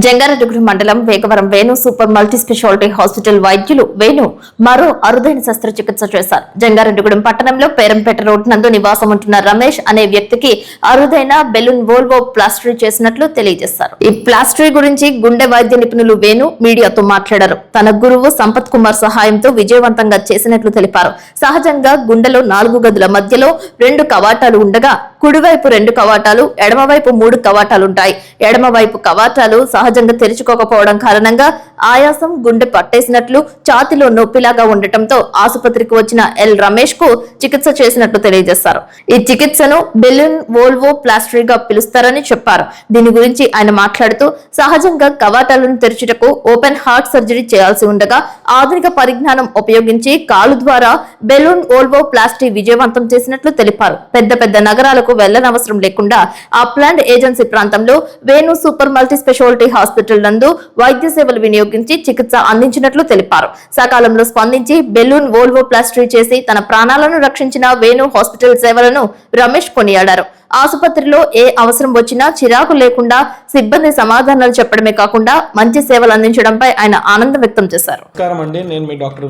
జంగారెడ్డిగూడెం మండలం Vegavaram Venu super multi speciality hospital వైద్యులు వేణు మరో అరుదైన శస్త్రచికిత్స చేశారు. జంగారెడ్డిగూడెం పట్టణంలో పేరంపేట రోడ్ నందు నివాసం ఉంటున్న రమేష్ అనే వ్యక్తికి అరుదైన బెలూన్ వోల్వో ప్లాస్టరీ చేసినట్లు తెలియజేశారు. ఈ ప్లాస్టరీ గురించి గుండె వైద్య నిపుణులు వేణు మీడియాతో మాట్లాడారు. తన గురువు సంపత్ కుమార్ సహాయంతో విజయవంతంగా చేసినట్లు తెలిపారు. సహజంగా గుండెలో 4 గదుల మధ్యలో 2 కవాటాలు ఉండగా కుడివైపు 2 కవాటాలు, ఎడమవైపు 3 కవాటాలుంటాయి. ఎడమవైపు కవాటాలు సహజంగా తెరుచుకోకపోవడం కారణంగా ఆయాసం, గుండె పట్టేసినట్లు, ఛాతిలో నొప్పిలాగా ఉండటంతో ఆసుపత్రికి వచ్చిన ఎల్ రమేష్ కు చికిత్స చేసినట్లు తెలియజేశారు. ఈ చికిత్సను బెలూన్ వోల్వో ప్లాస్టరీగా పిలుస్తారని చెప్పారు. దీని గురించి ఆయన మాట్లాడుతూ సహజంగా కవాటాలను తెరుచుటకు ఓపెన్ హార్ట్ సర్జరీ చేయాల్సి ఉండగా ఆధునిక పరిజ్ఞానం ఉపయోగించి కాలు ద్వారా బెలూన్ వోల్వో ప్లాస్టరీ విజయవంతం చేసినట్లు తెలిపారు. పెద్ద పెద్ద నగరాలకు వెళ్లనవసరం లేకుండా అప్లాండ్ ఏజెన్సీ ప్రాంతంలో Venu super multi speciality hospital నందు వైద్య సేవలు వినియోగించి చికిత్స అందించినట్లు తెలిపారు. సకాలంలో స్పందించి బెలూన్ వోల్వో ప్లాస్టరీ చేసి తన ప్రాణాలను రక్షించిన వేణు హాస్పిటల్ సేవలను రమేష్ కొనియాడారు. ఆసుపత్రిలో ఏ అవసరం వచ్చినా చిరాకు లేకుండా సిబ్బంది సమాధానాలు చెప్పడమే కాకుండా మంచి సేవలు అందించడంపై ఆయన ఆనందం వ్యక్తం చేశారు. నమస్కారం అండి, నేను మీ doctor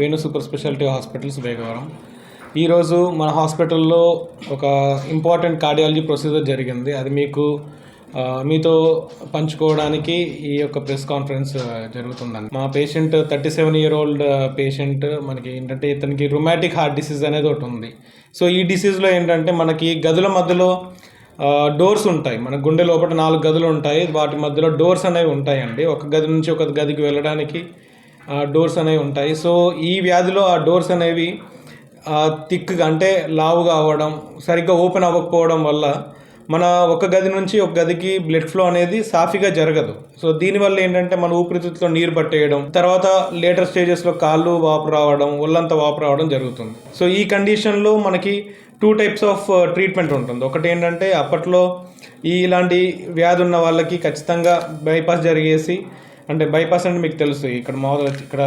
Venu super speciality hospitals Vegavaram. ఈరోజు మన హాస్పిటల్లో ఒక ఇంపార్టెంట్ కార్డియాలజీ ప్రొసీజర్ జరిగింది. అది మీతో పంచుకోవడానికి ఈ యొక్క ప్రెస్ కాన్ఫరెన్స్ జరుగుతుందండి. మా పేషెంట్ 37 year old పేషెంట్. మనకి ఏంటంటే ఇతనికి రుమాటిక్ హార్ట్ డిసీజ్ అనేది ఒకటి ఉంది. సో ఈ డిసీజ్లో ఏంటంటే మనకి గదుల మధ్యలో డోర్స్ ఉంటాయి. మన గుండె లోపల 4 గదులు ఉంటాయి. వాటి మధ్యలో డోర్స్ అనేవి ఉంటాయండి. ఒక గది నుంచి ఒక గదికి వెళ్ళడానికి డోర్స్ అనేవి ఉంటాయి. సో ఈ వ్యాధిలో ఆ డోర్స్ అనేవి థిక్గా అంటే లావుగా అవ్వడం, సరిగ్గా ఓపెన్ అవ్వకపోవడం వల్ల మన ఒక గది నుంచి ఒక గదికి బ్లడ్ ఫ్లో అనేది సాఫీగా జరగదు. సో దీనివల్ల ఏంటంటే మన ఊపిరితిత్తులో నీరు పట్టేయడం, తర్వాత లేటర్ స్టేజెస్లో కాళ్ళు వాపు రావడం, ఒళ్ళంతా వాపు రావడం జరుగుతుంది. సో ఈ కండిషన్లో మనకి 2 types ఆఫ్ ట్రీట్మెంట్ ఉంటుంది. ఒకటి ఏంటంటే అప్పట్లో ఇలాంటి వ్యాధి ఉన్న వాళ్ళకి ఖచ్చితంగా బైపాస్ జరిగేసి, అంటే బైపాస్ అంటే మీకు తెలుసు, ఇక్కడ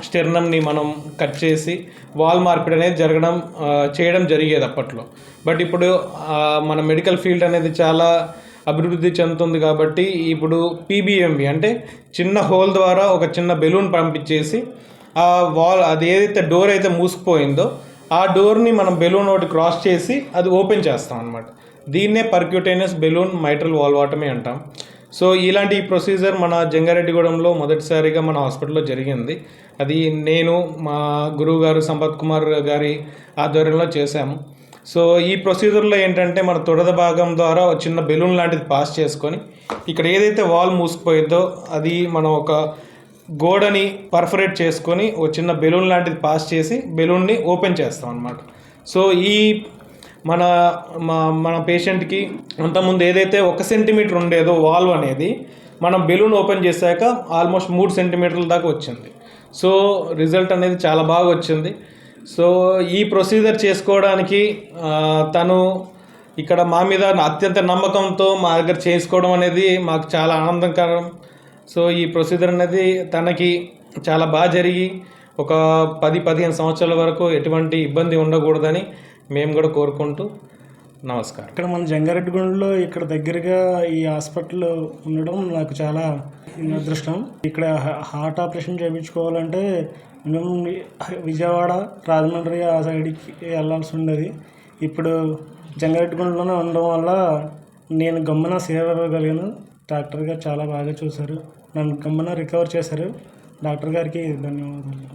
స్టెర్నంని మనం కట్ చేసి వాల్ మార్పిడి అనేది చేయడం జరిగేది అప్పట్లో. బట్ ఇప్పుడు మన మెడికల్ ఫీల్డ్ అనేది చాలా అభివృద్ధి చెందుతుంది కాబట్టి ఇప్పుడు PBMV అంటే చిన్న హోల్ ద్వారా ఒక చిన్న బెలూన్ పంపించేసి ఆ వాల్, అది ఏదైతే డోర్ అయితే మూసుకుపోయిందో ఆ డోర్ని మనం బెలూన్ ఒకటి క్రాస్ చేసి అది ఓపెన్ చేస్తాం అన్నమాట. దీన్నే పర్క్యూటేనియస్ బెలూన్ మైట్రల్ వాల్వాటమీ అంటాం. సో ఇలాంటి ప్రొసీజర్ మన జంగారెడ్డిగూడెంలో మొదటిసారిగా మన హాస్పిటల్లో జరిగింది. అది నేను, మా గురువు గారు సంపత్ కుమార్ గారి ఆధ్వర్యంలో చేశాము. సో ఈ ప్రొసీజర్లో ఏంటంటే మన తొడద భాగం ద్వారా ఒక చిన్న బెలూన్ లాంటిది పాస్ చేసుకొని ఇక్కడ ఏదైతే వాల్ మూసుకుపోయిందో అది మనం ఒక గోడని పర్ఫరేట్ చేసుకొని ఒక చిన్న బెలూన్ లాంటిది పాస్ చేసి బెలూన్ని ఓపెన్ చేస్తాం అన్నమాట. సో ఈ మన పేషెంట్కి అంతకుముందు ఏదైతే 1 centimeter ఉండేదో వాల్వ్ అనేది మనం బెలూన్ ఓపెన్ చేశాక ఆల్మోస్ట్ 3 centimeter దాకా వచ్చింది. సో రిజల్ట్ అనేది చాలా బాగా వచ్చింది. సో ఈ ప్రొసీజర్ చేసుకోవడానికి తను ఇక్కడ మా మీద అత్యంత నమ్మకంతో మా దగ్గర చేసుకోవడం అనేది మాకు చాలా ఆనందకరం. సో ఈ ప్రొసీజర్ అనేది తనకి చాలా బాగా జరిగి ఒక 10-15 సంవత్సరాల వరకు ఎటువంటి ఇబ్బంది ఉండకూడదని మేము కూడా కోరుకుంటూ నమస్కారం. ఇక్కడ మన జంగారెడ్డిగూడెంలో ఇక్కడ దగ్గరగా ఈ హాస్పిటల్ ఉండడం నాకు చాలా అదృష్టం. ఇక్కడ హార్ట్ ఆపరేషన్ చేయించుకోవాలంటే మేము విజయవాడ, రాజమండ్రి ఆ సైడ్కి వెళ్ళాల్సి ఉండేది. ఇప్పుడు జంగారెడ్డిగూడెంలోనే ఉండడం వల్ల నేను గమ్మున సేవ ఇవ్వగలిగాను. డాక్టర్ గారు చాలా బాగా చూశారు, నన్ను గమ్మున రికవర్ చేశారు. డాక్టర్ గారికి ధన్యవాదాలు.